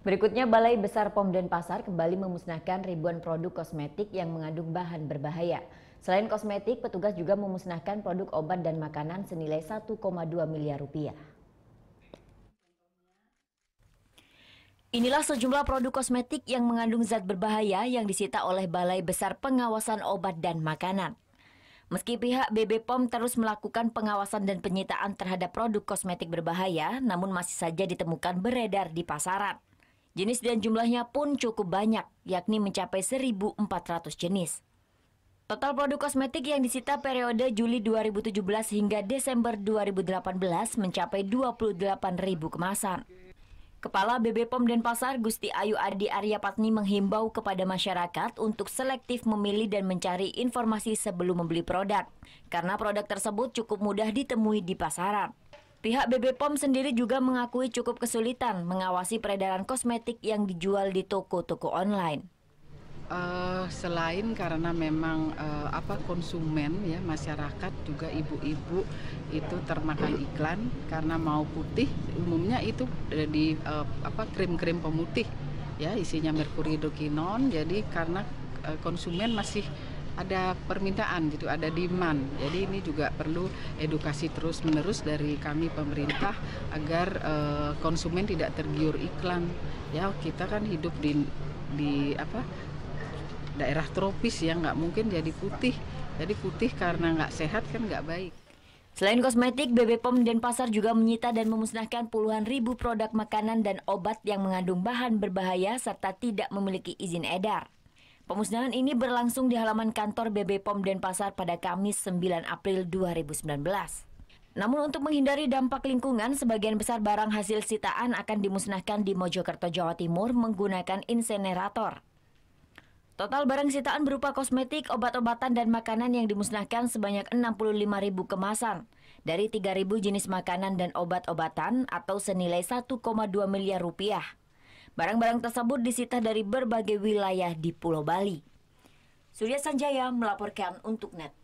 Berikutnya, Balai Besar POM Denpasar kembali memusnahkan ribuan produk kosmetik yang mengandung bahan berbahaya. Selain kosmetik, petugas juga memusnahkan produk obat dan makanan senilai 1,2 miliar rupiah. Inilah sejumlah produk kosmetik yang mengandung zat berbahaya yang disita oleh Balai Besar Pengawasan Obat dan Makanan. Meski pihak BB POM terus melakukan pengawasan dan penyitaan terhadap produk kosmetik berbahaya, namun masih saja ditemukan beredar di pasaran. Jenis dan jumlahnya pun cukup banyak, yakni mencapai 1.400 jenis. Total produk kosmetik yang disita periode Juli 2017 hingga Desember 2018 mencapai 28.000 kemasan. Kepala BB POM Denpasar Gusti Ayu Adi Aryapatni menghimbau kepada masyarakat untuk selektif memilih dan mencari informasi sebelum membeli produk, karena produk tersebut cukup mudah ditemui di pasaran. Pihak BB POM sendiri juga mengakui cukup kesulitan mengawasi peredaran kosmetik yang dijual di toko-toko online. Selain karena memang konsumen ya, masyarakat juga ibu-ibu itu termakan iklan karena mau putih umumnya itu di krim-krim pemutih ya, isinya merkuridokinon. Jadi karena konsumen masih ada permintaan gitu, ada demand. Jadi ini juga perlu edukasi terus-menerus dari kami pemerintah agar konsumen tidak tergiur iklan. Ya, kita kan hidup di daerah tropis ya, nggak mungkin jadi putih. Jadi putih karena nggak sehat kan nggak baik. Selain kosmetik, BB POM Denpasar juga menyita dan memusnahkan puluhan ribu produk makanan dan obat yang mengandung bahan berbahaya serta tidak memiliki izin edar. Pemusnahan ini berlangsung di halaman kantor BB POM Denpasar pada Kamis 9 April 2019. Namun untuk menghindari dampak lingkungan, sebagian besar barang hasil sitaan akan dimusnahkan di Mojokerto, Jawa Timur menggunakan insenerator. Total barang sitaan berupa kosmetik, obat-obatan, dan makanan yang dimusnahkan sebanyak 65.000 kemasan dari 3.000 jenis makanan dan obat-obatan atau senilai 1,2 miliar rupiah. Barang-barang tersebut disita dari berbagai wilayah di Pulau Bali. Surya Sanjaya melaporkan untuk NET.